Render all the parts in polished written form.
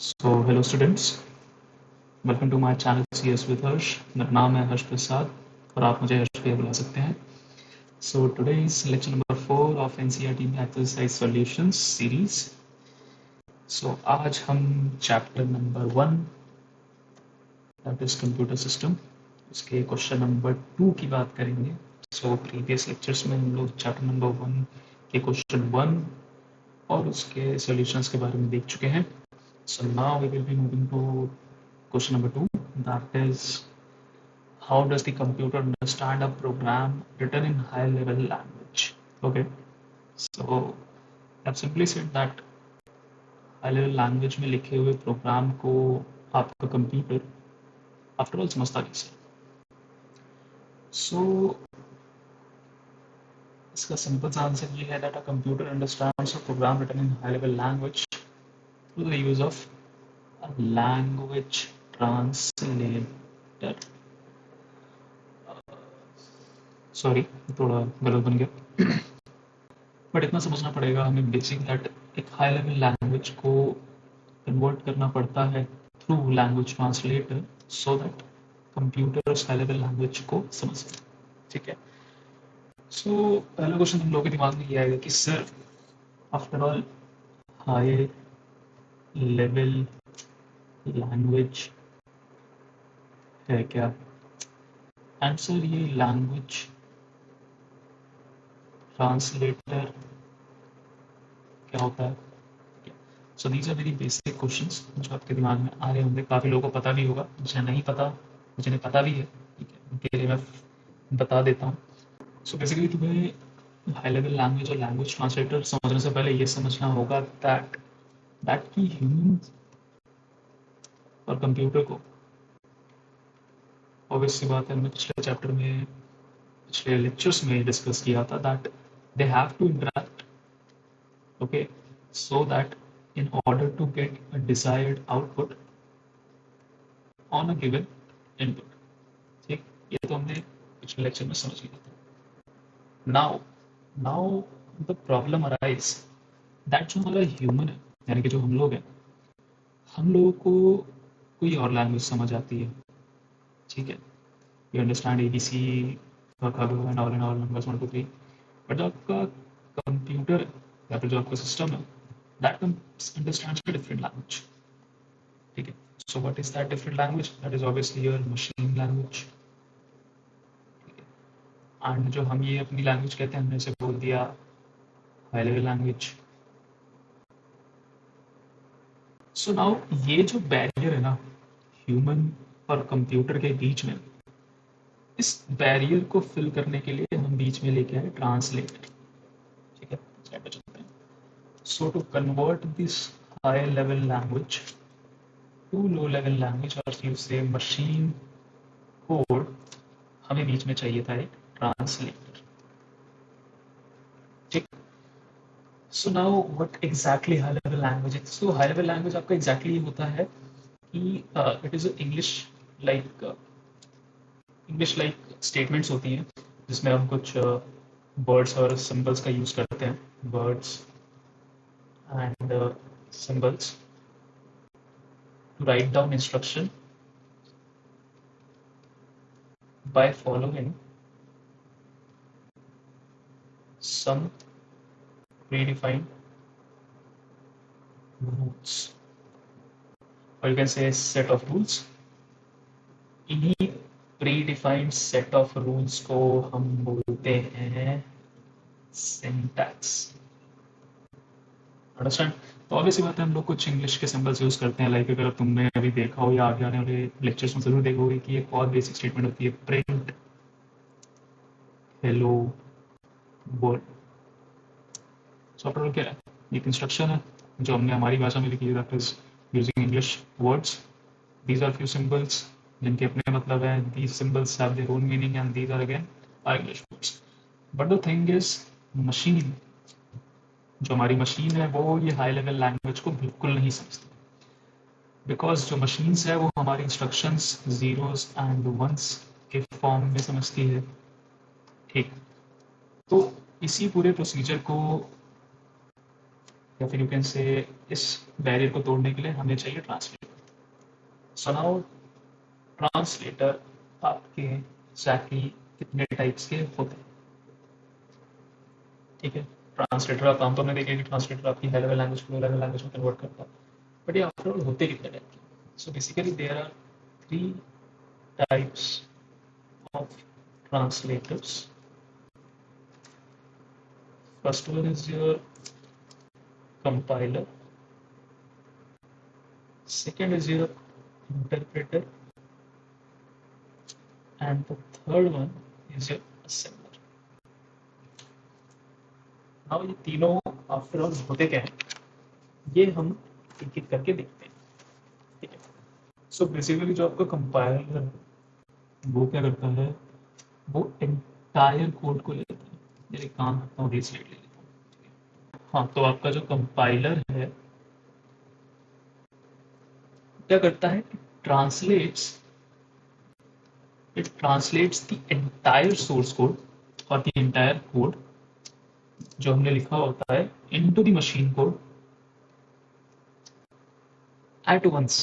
So hello students, welcome to my channel CS with Harsh. मेरा नाम है हर्ष प्रसाद और आप मुझे हर्ष भैया बुला सकते हैं. So today is lecture number 4 of NCERT Exercise Solutions series. So आज हम chapter number 1 that is computer system उसके question number 2 की बात करेंगे. So previous lectures में हम लोग chapter number 1 के question 1 और उसके solutions के बारे में देख चुके हैं. So now we will be moving to question number 2, that is how does the computer understand a program written in high level language. Okay, so I've simply said that high level language में लिखे हुए programme को आपका computer after all समझता कैसे. सो इसका simple सा answer ये है that a computer understands a program written in high level language through the use of a language translator. Sorry थोड़ा गलत बन गया बट इतना समझना पड़ेगा हमें बेसिक दैट एक हाई लेवल लैंग्वेज को कन्वर्ट करना पड़ता है through language translator so that computers high level language को समझ सकें. ठीक है. सो पहला क्वेश्चन हम लोगों के दिमाग में ये आएगा कि sir after all high level language है क्या. आंसर ये लैंग्वेज ट्रांसलेटर क्या होता है. So these are very basic questions जो आपके दिमाग में आ रहे होंगे. काफ़ी लोगों को पता भी होगा, मुझे नहीं पता, मुझे नहीं पता भी है. ठीक है, उनके लिए मैं बता देता हूँ. सो बेसिकली तुम्हें हाई लेवल लैंग्वेज और लैंग्वेज ट्रांसलेटर समझने से पहले ये समझना होगा दैट की ह्यूमन और कंप्यूटर को ऑब्वियस सी बात है हमने पिछले चैप्टर में पिछले लेक्चर्स में डिस्कस किया था that they have to interact. Okay, so that in order to get a desired output on a given input. ठीक, ये तो हमने पिछले लेक्चर में समझ लिया था. now the problem arise that जो हमारा ह्यूमन है यानी कि जो हम लोग हैं, हम लोगों को कोई और लैंग्वेज समझ आती है. ठीक है, you understand ABC and all numbers 1 2 3, but जो आपका कंप्यूटर या फिर जो आपका सिस्टम है that understands a different language. ठीक है. So what is that different language? That is obviously your machine language. ठीक है. And जो हम ये अपनी लैंग्वेज कहते हैं हमने इसे बोल दिया high level language. So now ये जो बैरियर है ना ह्यूमन और कंप्यूटर के बीच में, इस बैरियर को फिल करने के लिए हम बीच में लेके आए ट्रांसलेटर. ठीक है, स्लाइड पे चलते हैं. So to convert this high level language to low level language or you say machine code, हमें बीच में चाहिए था एक ट्रांसलेटर. ठीक. So now what exactly high level language is? So high level language आपका exactly ये होता है कि it is English like statements होती हैं जिसमें हम कुछ words और symbols का use करते हैं. Words and symbols to write down instruction by following some predefined rules, or you can say set of rules. इन्हीं predefined set of rules को हम बोलते हैं syntax. अंडरस्टैंड. तो ऑब्वियसली बात है हम लोग कुछ इंग्लिश के सिंबल्स यूज करते हैं. लाइक अगर तुमने अभी देखा हो या आगे आने वाले लेक्चर्स में जरूर देखोगे कि एक और बेसिक स्टेटमेंट होती है प्रिंट हेलो वर्ल्ड. सॉफ्टवेयर क्या है, एक इंस्ट्रक्शन है जो हमने हमारी भाषा में लिखी है that is using English words. These are few symbols जिनके अपने मतलब है. These symbols have their own meaning and these are again are English words. But the thing is machine, जो हमारी मशीन है वो ये हाई लेवल लैंग्वेज को बिल्कुल नहीं समझती, बिकॉज जो मशीन्स है वो हमारी इंस्ट्रक्शंस जीरोस एंड वंस के फॉर्म में समझती है. ठीक. तो इसी पूरे प्रोसीजर को या फिर यू कैन से इस बैरियर को तोड़ने के लिए हमें चाहिए ट्रांसलेटर। सो नाउ ट्रांसलेटर आपके एग्जैक्टली कितने टाइप्स के होते हैं, ठीक है। ट्रांसलेटर आप आमतौर में देखिए कि ट्रांसलेटर आपकी हाई लेवल लैंग्वेज को लो लेवल लैंग्वेज में कन्वर्ट करता है, बट ये आफ्टर होते कितने टाइप के। So basically there are 3 types of translators. First one is your compiler, second is your interpreter, and the third one is your assembler. now ये तीनों आफ्टर ऑल होते क्या है, ये हम एक एक करके देखते हैं, ठीक है। सो बेसिकली जो आपका कंपाइलर है वो क्या करता है, वो एंटायर कोड को लेता है। ये एक काम करता हूँ, रीस्लेट ले लेता हूँ। हाँ, तो आपका जो कंपाइलर है क्या करता है, translates it translates the entire source code or the entire code जो हमने लिखा होता है into the machine code at once,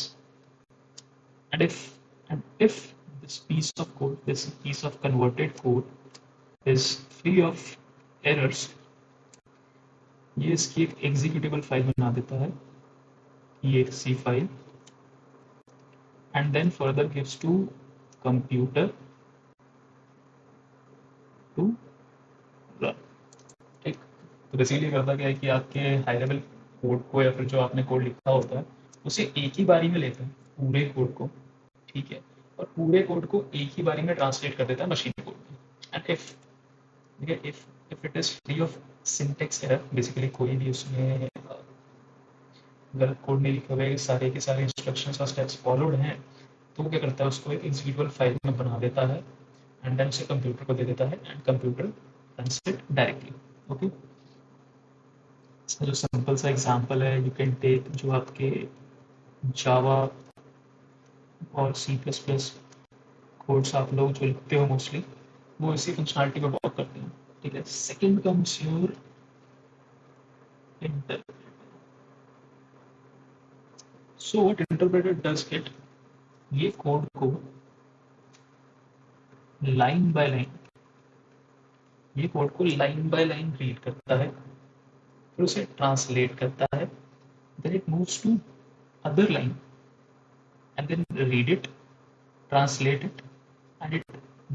and if this piece of code, this piece of converted code is free of errors, ये इसकी एक executable file बना देता है, exe file, and then further gives to computer to run, ठीक। तो basically करता क्या है कि आपके हाई लेवल कोड को या फिर जो आपने कोड लिखा होता है उसे एक ही बारी में लेता है, पूरे कोड को, ठीक है, और पूरे कोड को एक ही बारी में ट्रांसलेट कर देता है मशीन कोड में। And if it is free of syntax error, basically कोई भी उसमें गलत कोड नहीं लिखे हुए, सारे के सारे इंस्ट्रक्शंस और स्टेप्स फॉलोड हैं, तो वो क्या करता है, उसको एक इंडिविजुअल फाइल में बना देता है एंड देन उसे कंप्यूटर को दे देता है and computer runs it directly, okay. इसका जो सिंपल सा एग्जांपल है, यू कैन टेक जो आपके जावा और सी प्लस प्लस कोड्स आप लोग जो लिखते हो मोस्टली, वो इसी फंक्शनलिटी पे वर्क करते हैं, ठीक है। Second comes your interpreter. So what interpreter does it, ये कोड को लाइन बाय लाइन, ये कोड को लाइन बाय लाइन रीड करता है, फिर उसे ट्रांसलेट करता है, then it moves to other line and then read it, translate it, and it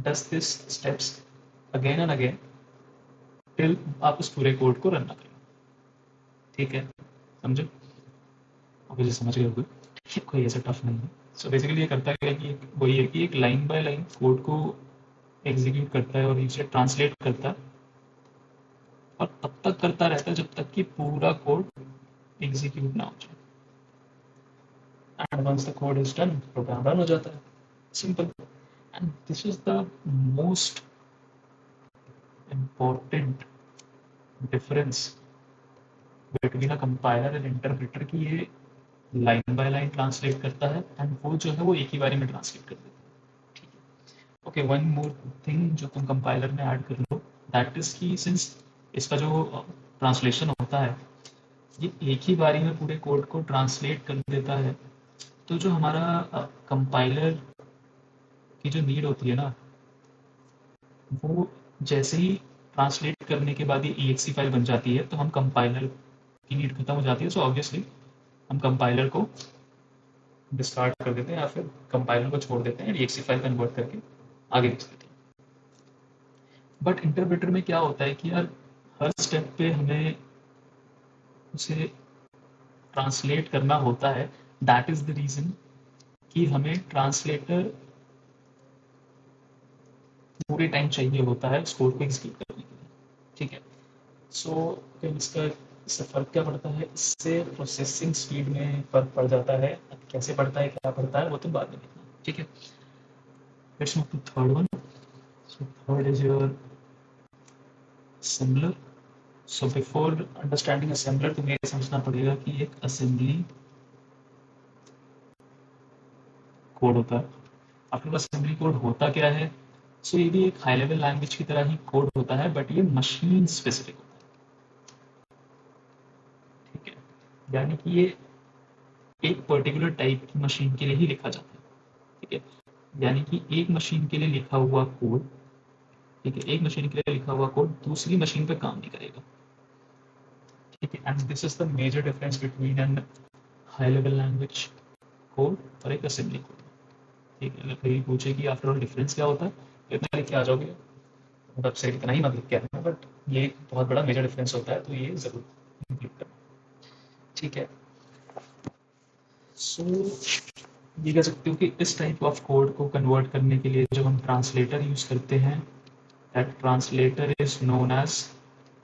does this steps again and again till आप उस पूरे कोड को रन ना करें, ठीक है, समझे। ओके जी, समझ गए होगे, कोई ऐसा टफ नहीं है। सो बेसिकली ये करता है कि वही है कि एक लाइन बाय लाइन कोड को एग्जीक्यूट करता है और इसे ट्रांसलेट करता है, और तब तक करता रहता है जब तक कि पूरा कोड एग्जीक्यूट ना हो जाए, and once the code is done, program run हो जाता है, simple. And this is the most important difference between a compiler and interpreter की ये लाइन बाय लाइन ट्रांसलेट करता है एंड वो जो है वो एक ही बारी में ट्रांसलेट कर देता है, ठीक है। ओके, वन मोर थिंग जो तुम कंपाइलर में ऐड कर लो, दैट इज कि सिंस इसका जो ट्रांसलेशन होता है ये एक ही बारी में पूरे कोड को ट्रांसलेट कर देता है, तो जो हमारा कंपाइलर की जो नीड होती है ना, वो जैसे ही ट्रांसलेट करने के बाद ये exe फाइल बन जाती है तो हम कंपाइलर की नीड खत्म हो जाती है। सो ऑब्वियसली हम कंपाइलर को डिस्कार्ड कर देते हैं या फिर कंपाइलर को छोड़ देते हैं, exe फाइल कन्वर्ट करके आगे भेज देते हैं। बट इंटरप्रेटर में क्या होता है कि यार हर स्टेप पे हमें उसे ट्रांसलेट करना होता है, दैट इज द रीजन कि हमें ट्रांसलेटर पूरे टाइम चाहिए होता है उस कोड को एग्जीक्यूट करने के लिए, ठीक है। सो इससे फ़र्क क्या पड़ता है, इससे प्रोसेसिंग स्पीड में फ़र्क पड़ जाता है। अब कैसे पड़ता है, क्या पड़ता है, वो तो बाद में देखना, ठीक है। Let's move to third one. So third is your assembler. So before understanding assembler तुम्हें ये समझना पड़ेगा कि एक असेंबली कोड होता है। आपके पास असेंबली कोड होता क्या है, सो ये भी एक हाई लेवल लैंग्वेज की तरह ही कोड होता है, बट ये मशीन स्पेसिफिक होता है, ठीक है। यानी कि ये एक पर्टिकुलर टाइप की मशीन के लिए ही लिखा जाता है, ठीक है। यानी कि एक मशीन के लिए लिखा हुआ कोड, ठीक है, एक मशीन के लिए लिखा हुआ कोड दूसरी मशीन पे काम नहीं करेगा, ठीक है। And this is the major difference between an high level language code और एक असेंबली कोड, ठीक है। अगर कहीं पूछे कि आफ्टर ऑल डिफरेंस क्या होता है तो इतना लिख के आ जाओगे, मतलब सिर्फ इतना ही मत लिख के आना, बट ये एक बहुत बड़ा मेजर डिफरेंस होता है, तो ये जरूर इंक्लूड करना, ठीक है। सो ये कह सकते हो कि इस टाइप ऑफ कोड को कन्वर्ट करने के लिए जब हम ट्रांसलेटर यूज करते हैं, that translator is known as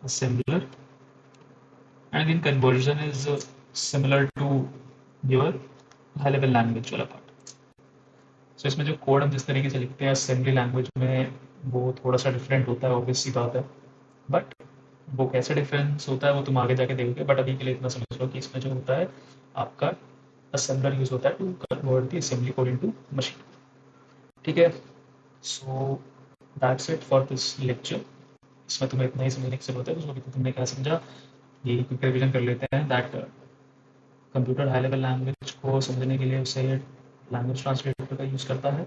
assembler, and again conversion is similar to your high level language वाला पार्ट। सो इसमें जो कोड हम जिस तरीके से लिखते हैं असेंबली लैंग्वेज में, वो थोड़ा सा डिफरेंट होता है, ऑब्वियस सी बात है, बट वो कैसे डिफरेंस होता है वो तुम आगे जाके देखोगे, बट अभी के लिए इतना समझ लो कि इसमें जो होता है आपका असेंबलर यूज होता है to convert the assembly code into machine, ठीक है। So that's it for this lecture. इसमें तुम्हें इतना ही समझने की जरूरत है, उसमें भी तुमने क्या समझा ये क्विक रिवीजन कर लेते हैं। That computer high level language को समझने के लिए उसे लैंग्वेज ट्रांसलेटर का यूज़ करता है,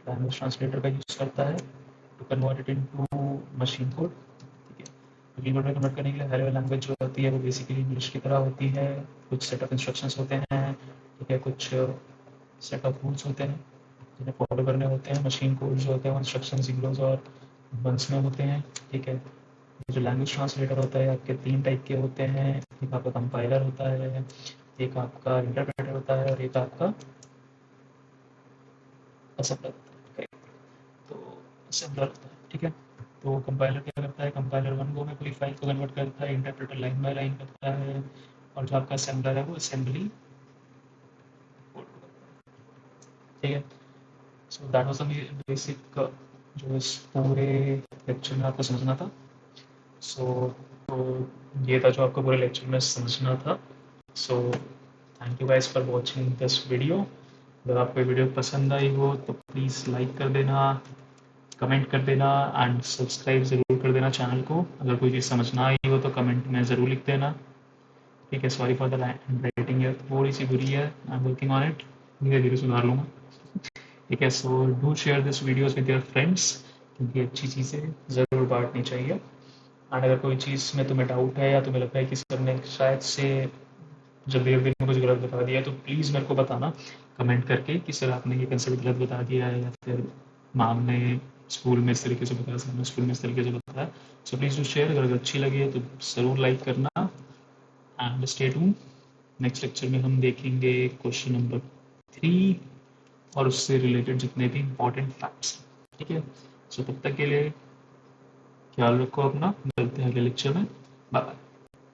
लैंग्वेज ट्रांसलेटर का यूज़ करता है to convert it into machine code, ठीक है। मशीन कोड में कन्वर्ट करने के लिए हाई लेवल लैंग्वेज जो होती है वो बेसिकली इंग्लिश की तरह होती है, कुछ सेट ऑफ इंस्ट्रक्शंस होते हैं, ठीक है, कुछ सेट ऑफ रूल्स होते हैं जिन्हें फॉलो करने होते हैं। मशीन कोड जो होते हैं इंस्ट्रक्शन जीरोज और वंस में होते हैं, ठीक है। जो लैंग्वेज ट्रांसलेटर होता है आपके तीन टाइप के होते हैं, एक आपका कंपाइलर होता है, एक आपका इंटरप्रेटर होता है और एक आपका असेंबलर होता है, तो असेंबलर होता है, ठीक है। तो कंपाइलर क्या करता है, कंपाइलर वन गो में पूरी फाइल को कन्वर्ट करता है, इंटरप्रेटर लाइन बाय लाइन करता है, और जो आपका असेंबलर है वो असेंबली कोड को करता है, ठीक है। So that was the basic जो इस पूरे लेक्चर में आपको समझना था। सो तो ये था जो आपको पूरे लेक्चर में समझना था। So thank you guys for watching this video. अगर आपको ये वीडियो पसंद आई हो तो प्लीज़ लाइक कर देना, कमेंट कर देना एंड सब्सक्राइब ज़रूर कर देना चैनल को। अगर कोई चीज़ समझ ना आई हो तो कमेंट में ज़रूर लिख देना, ठीक है। Sorry for the hand writing है थोड़ी सी बुरी है, I am working on it, धीरे धीरे सुधार लूँगा, ठीक है। So do share this videos with your friends, क्योंकि अच्छी चीज़ें ज़रूर बांटनी चाहिए। एंड अगर कोई चीज़ में तुम्हें डाउट है या तुम्हें लगता है कि सर ने शायद से जल्दी जल्दी में कुछ गलत बता दिया, तो प्लीज़ मेरे को बताना कमेंट करके कि सर आपने ये कंसेप्ट गलत बता दिया है, या फिर मैम ने स्कूल में इस तरीके से बताया, सर ने स्कूल में इस तरीके से बताया। सो प्लीज़ डू शेयर, अगर अच्छी लगी तो ज़रूर लाइक करना and stay tune. Next lecture में हम देखेंगे क्वेश्चन नंबर 3 और उससे रिलेटेड जितने भी इंपॉर्टेंट फैक्ट्स, ठीक है। सो तब तक के लिए ख्याल रखो अपना, मिलते हैं अगले लेक्चर में, बाय बाय।